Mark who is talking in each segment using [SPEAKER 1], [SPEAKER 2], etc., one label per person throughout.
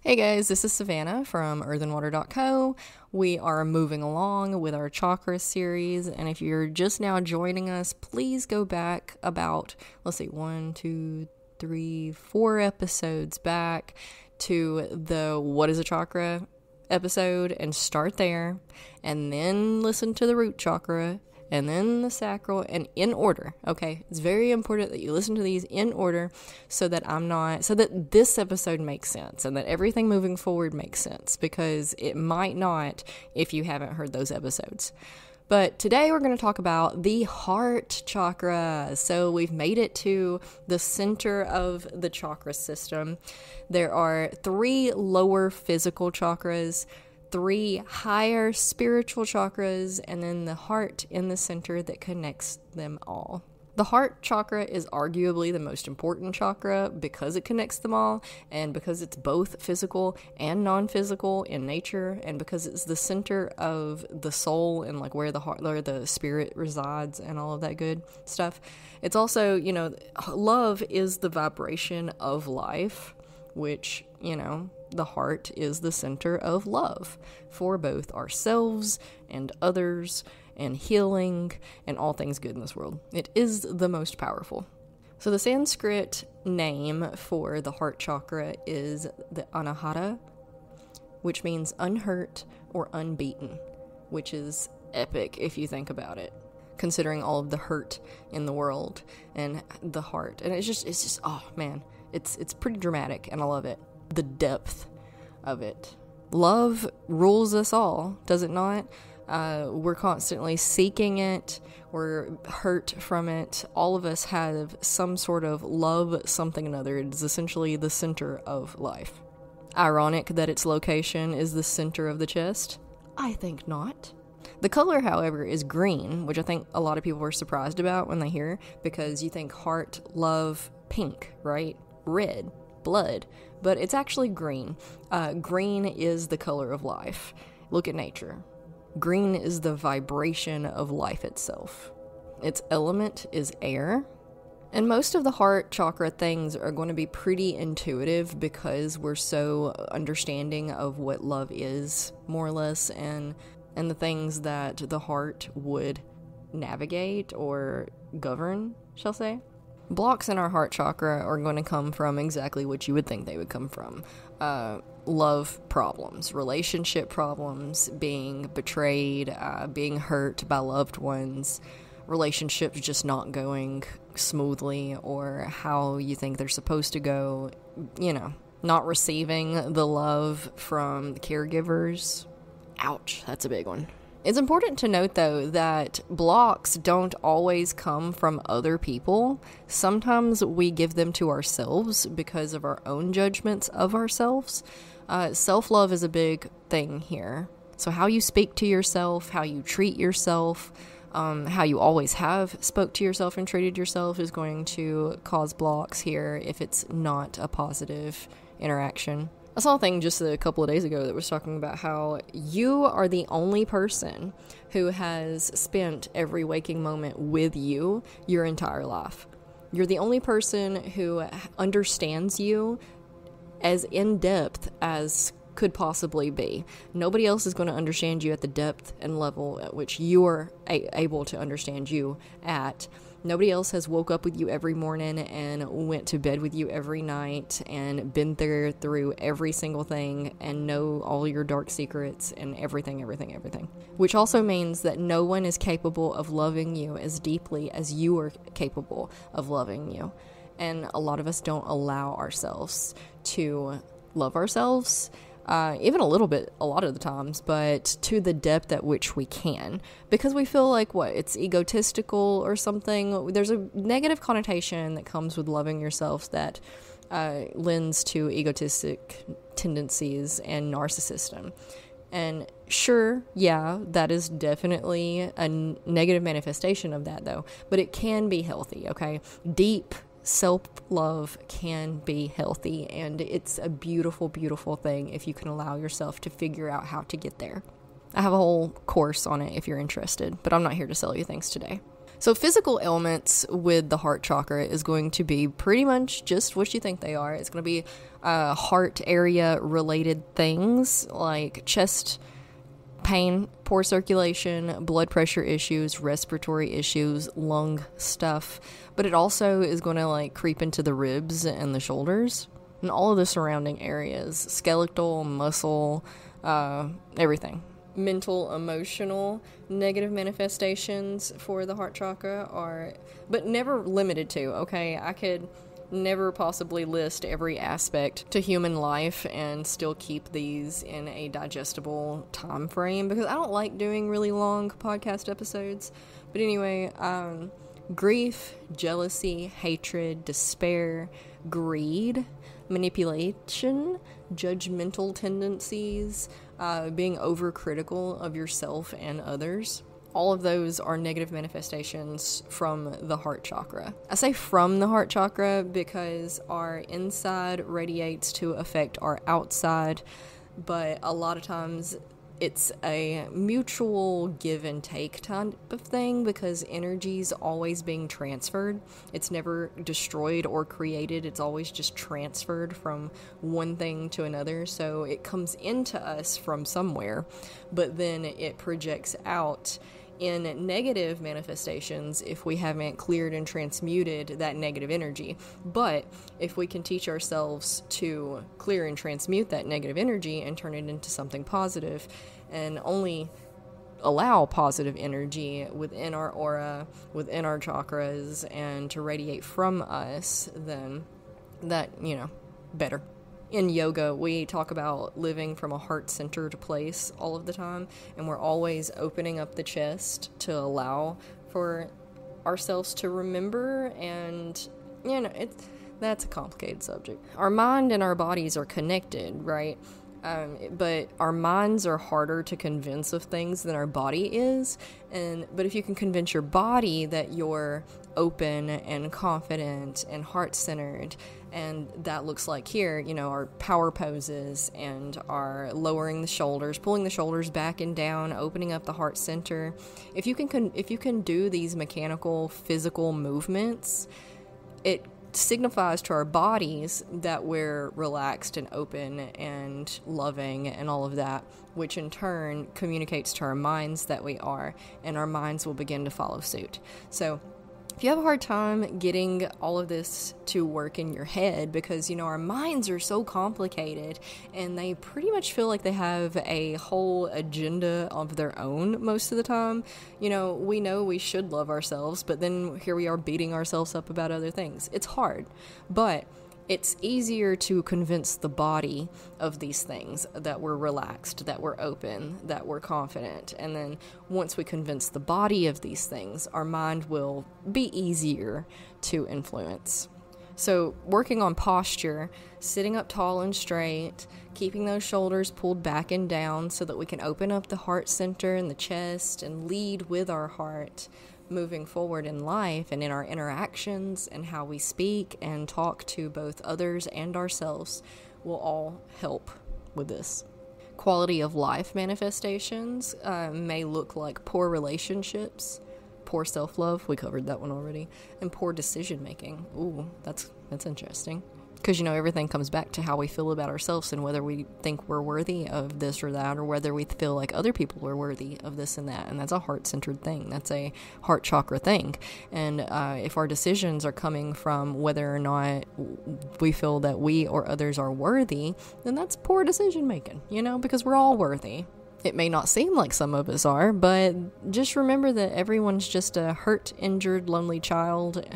[SPEAKER 1] Hey guys, this is Savannah from earthandwater.co. We are moving along with our chakra series, and if you're just now joining us, please go back about, let's see, 4 episodes back to the What is a Chakra episode and start there, and then listen to the root chakra, and then the sacral, and in order, okay? It's very important that you listen to these in order so that this episode makes sense and that everything moving forward makes sense, because it might not if you haven't heard those episodes. But today we're going to talk about the heart chakra. So we've made it to the center of the chakra system. There are 3 lower physical chakras, 3 higher spiritual chakras, and then the heart in the center that connects them all. The heart chakra is arguably the most important chakra because it connects them all, and because it's both physical and non-physical in nature, and because it's the center of the soul and like where the spirit resides and all of that good stuff. It's also, love is the vibration of life, which, the heart is the center of love for both ourselves and others and healing and all things good in this world. It is the most powerful. So the Sanskrit name for the heart chakra is the Anahata, which means unhurt or unbeaten, which is epic if you think about it, considering all of the hurt in the world and the heart. And it's just oh man, it's pretty dramatic and I love it. The depth of it. Love rules us all, does it not? We're constantly seeking it. We're hurt from it. All of us have some sort of love, something or another. It is essentially the center of life. Ironic that its location is the center of the chest? I think not. The color, however, is green, which I think a lot of people are surprised about when they hear, because you think heart, love, pink, right? Red, blood, but it's actually green. Green is the color of life. Look at nature. Green is the vibration of life itself. Its element is air. And most of the heart chakra things are going to be pretty intuitive because we're so understanding of what love is, more or less, and the things that the heart would navigate or govern, shall say. Blocks in our heart chakra are going to come from exactly what you would think they would come from. Love problems, relationship problems, being betrayed, being hurt by loved ones, relationships just not going smoothly or how you think they're supposed to go, not receiving the love from the caregivers. Ouch, that's a big one. It's important to note, though, that blocks don't always come from other people. Sometimes we give them to ourselves because of our own judgments of ourselves. Self-love is a big thing here. So how you speak to yourself, how you treat yourself, how you always have spoke to yourself and treated yourself is going to cause blocks here if it's not a positive interaction. I saw a thing just a couple of days ago that was talking about how you are the only person who has spent every waking moment with you your entire life. You're the only person who understands you as in depth as could possibly be. Nobody else is going to understand you at the depth and level at which you are able to understand you at. Nobody else has woke up with you every morning and went to bed with you every night and been there through every single thing and know all your dark secrets and everything. Which also means that no one is capable of loving you as deeply as you are capable of loving you. And a lot of us don't allow ourselves to love ourselves, even a little bit, a lot of the times, but to the depth at which we can, because we feel like it's egotistical or something. There's a negative connotation that comes with loving yourself that lends to egotistic tendencies and narcissism. And sure, yeah, that is definitely a negative manifestation of that, though, but it can be healthy, okay? Deep self-love can be healthy, and it's a beautiful, beautiful thing if you can allow yourself to figure out how to get there. I have a whole course on it if you're interested, but I'm not here to sell you things today. So physical ailments with the heart chakra is going to be pretty much just what you think they are. It's going to be heart area related things like chest pain, poor circulation, blood pressure issues, respiratory issues, lung stuff. But it also is going to like creep into the ribs and the shoulders and all of the surrounding areas, skeletal, muscle, everything. Mental, emotional, negative manifestations for the heart chakra are, but never limited to, okay? I could never possibly list every aspect to human life and still keep these in a digestible time frame because I don't like doing really long podcast episodes. But anyway, grief, jealousy, hatred, despair, greed, manipulation, judgmental tendencies, being overcritical of yourself and others. All of those are negative manifestations from the heart chakra. I say from the heart chakra because our inside radiates to affect our outside, but a lot of times it's a mutual give and take type of thing because energy's always being transferred. It's never destroyed or created. It's always just transferred from one thing to another. So it comes into us from somewhere, but then it projects out in negative manifestations if we haven't cleared and transmuted that negative energy. But if we can teach ourselves to clear and transmute that negative energy and turn it into something positive and only allow positive energy within our aura, within our chakras, and to radiate from us, then that, better. In yoga, we talk about living from a heart-centered place all of the time, and we're always opening up the chest to allow for ourselves to remember, and, that's a complicated subject. Our mind and our bodies are connected, right? But our minds are harder to convince of things than our body is, but if you can convince your body that you're open and confident and heart-centered, and that looks like here, our power poses and our lowering the shoulders, pulling the shoulders back and down, opening up the heart center. If you can do these mechanical, physical movements, it signifies to our bodies that we're relaxed and open and loving and all of that, which in turn communicates to our minds that we are, and our minds will begin to follow suit. So if you have a hard time getting all of this to work in your head because, our minds are so complicated and they pretty much feel like they have a whole agenda of their own most of the time. We know we should love ourselves, but then here we are beating ourselves up about other things. It's hard, but it's easier to convince the body of these things, that we're relaxed, that we're open, that we're confident. And then once we convince the body of these things, our mind will be easier to influence. So working on posture, sitting up tall and straight, keeping those shoulders pulled back and down so that we can open up the heart center and the chest and lead with our heart, moving forward in life and in our interactions and how we speak and talk to both others and ourselves will all help with this. Quality of life manifestations may look like poor relationships, poor self-love, we covered that one already, and poor decision making. Ooh, that's interesting. Because, everything comes back to how we feel about ourselves and whether we think we're worthy of this or that, or whether we feel like other people are worthy of this and that. And that's a heart-centered thing. That's a heart chakra thing. And if our decisions are coming from whether or not we feel that we or others are worthy, then that's poor decision making, because we're all worthy. It may not seem like some of us are, but just remember that everyone's just a hurt, injured, lonely child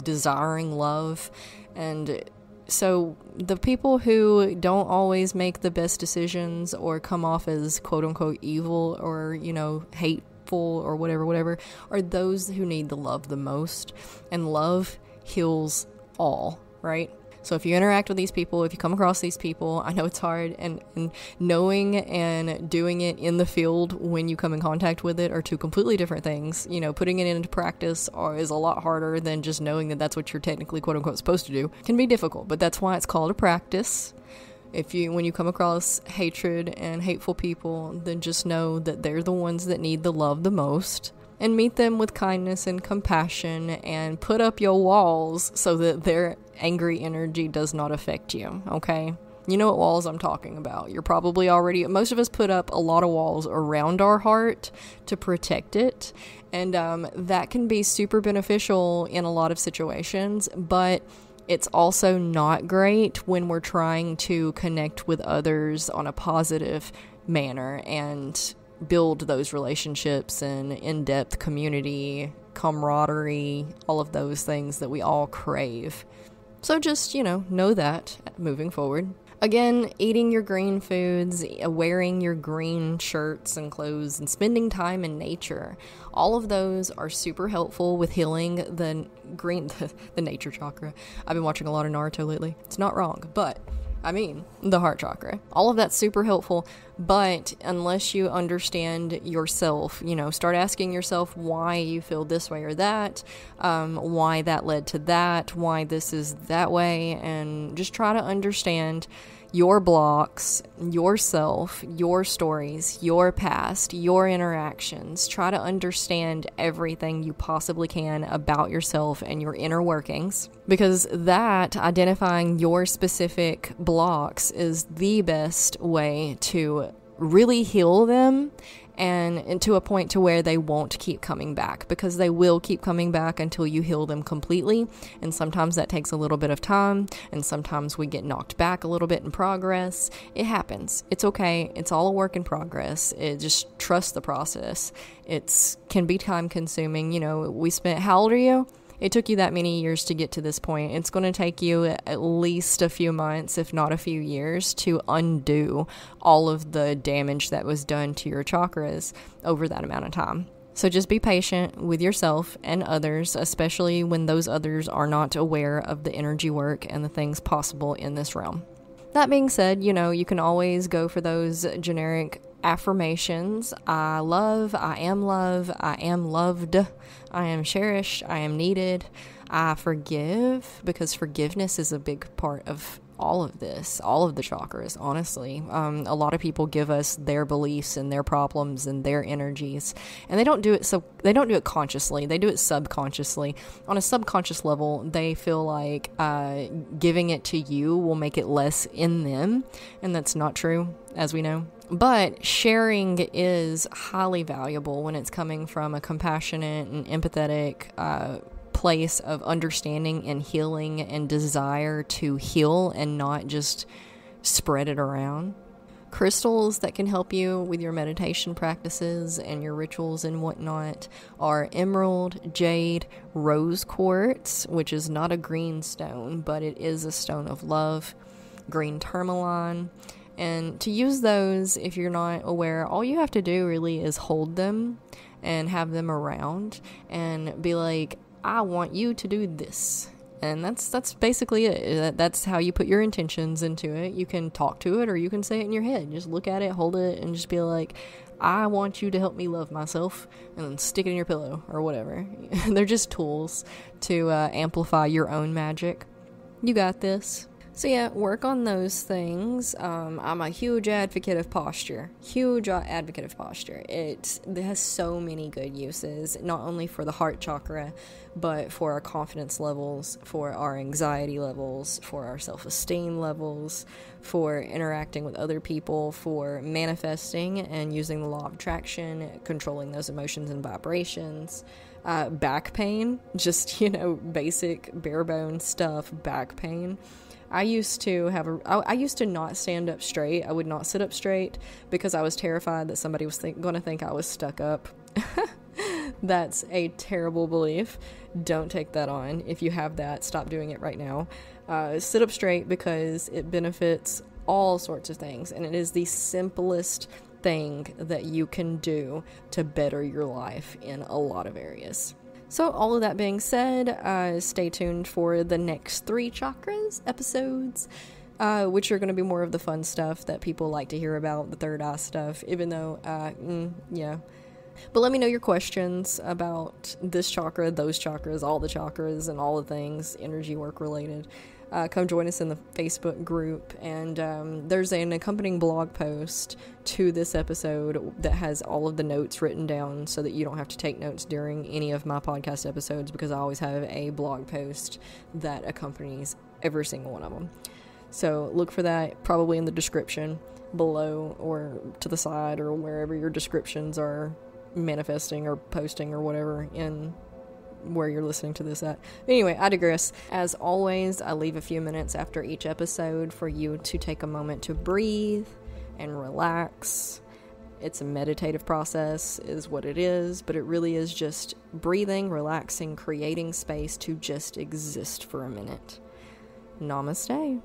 [SPEAKER 1] desiring love. And so the people who don't always make the best decisions or come off as quote unquote evil or, hateful or whatever, are those who need the love the most. And love heals all, right? So if you interact with these people, if you come across these people, I know it's hard, and knowing and doing it in the field when you come in contact with it are two completely different things. Putting it into practice is a lot harder than just knowing that that's what you're technically quote unquote supposed to do. It can be difficult, but that's why it's called a practice. When you come across hatred and hateful people, then just know that they're the ones that need the love the most. and meet them with kindness and compassion, and put up your walls so that their angry energy does not affect you, okay? You know what walls I'm talking about. You're probably already, most of us put up a lot of walls around our heart to protect it, and that can be super beneficial in a lot of situations, but it's also not great when we're trying to connect with others on a positive manner and build those relationships and in-depth community, camaraderie, all of those things that we all crave. So just, know that moving forward. Again, eating your green foods, wearing your green shirts and clothes, and spending time in nature. All of those are super helpful with healing the nature chakra. I've been watching a lot of Naruto lately. It's not wrong, but the heart chakra. All of that's super helpful, but unless you understand yourself, start asking yourself why you feel this way or that, why that led to that, why this is that way, and just try to understand your blocks, yourself, your stories, your past, your interactions. Try to understand everything you possibly can about yourself and your inner workings, because that, identifying your specific blocks, is the best way to really heal them and to a point to where they won't keep coming back, because they will keep coming back until you heal them completely. And sometimes that takes a little bit of time, and sometimes we get knocked back a little bit in progress. It happens. It's okay. It's all a work in progress. Just trust the process. It can be time consuming. How old are you? It took you that many years to get to this point. It's going to take you at least a few months, if not a few years, to undo all of the damage that was done to your chakras over that amount of time. So just be patient with yourself and others, especially when those others are not aware of the energy work and the things possible in this realm. That being said, you can always go for those generic affirmations. I love, I am loved, I am cherished, I am needed, I forgive, because forgiveness is a big part of all of this, all of the chakras, honestly. A lot of people give us their beliefs and their problems and their energies, and they don't do it consciously. They do it subconsciously. On a subconscious level, they feel like giving it to you will make it less in them, and that's not true, as we know. But sharing is highly valuable when it's coming from a compassionate and empathetic place of understanding and healing and desire to heal and not just spread it around. Crystals that can help you with your meditation practices and your rituals and whatnot are emerald, jade, rose quartz, which is not a green stone, but it is a stone of love, green tourmaline. And to use those, if you're not aware, all you have to do really is hold them and have them around and be like, I want you to do this. And that's basically it. That's how you put your intentions into it. You can talk to it or you can say it in your head. Just look at it, hold it, and just be like, I want you to help me love myself, and then stick it in your pillow or whatever. They're just tools to amplify your own magic. You got this. So yeah, work on those things. I'm a huge advocate of posture. It has so many good uses, not only for the heart chakra, but for our confidence levels, for our anxiety levels, for our self-esteem levels, for interacting with other people, for manifesting and using the law of attraction, controlling those emotions and vibrations. Back pain, just, basic bare bone stuff, back pain. I used to not stand up straight. I would not sit up straight because I was terrified that somebody was going to think I was stuck up. That's a terrible belief. Don't take that on. If you have that, stop doing it right now. Sit up straight because it benefits all sorts of things, and it is the simplest thing that you can do to better your life in a lot of areas. So all of that being said, stay tuned for the next 3 chakras episodes, which are going to be more of the fun stuff that people like to hear about, the third eye stuff, even though, yeah. But let me know your questions about this chakra, those chakras, all the chakras, and all the things energy work related. come join us in the Facebook group. And there's an accompanying blog post to this episode that has all of the notes written down so that you don't have to take notes during any of my podcast episodes, because I always have a blog post that accompanies every single one of them. So look for that probably in the description below or to the side or wherever your descriptions are manifesting or posting or whatever in where you're listening to this at. Anyway, I digress. As always, I leave a few minutes after each episode for you to take a moment to breathe and relax. It's a meditative process is what it is, but it really is just breathing, relaxing, creating space to just exist for a minute. Namaste.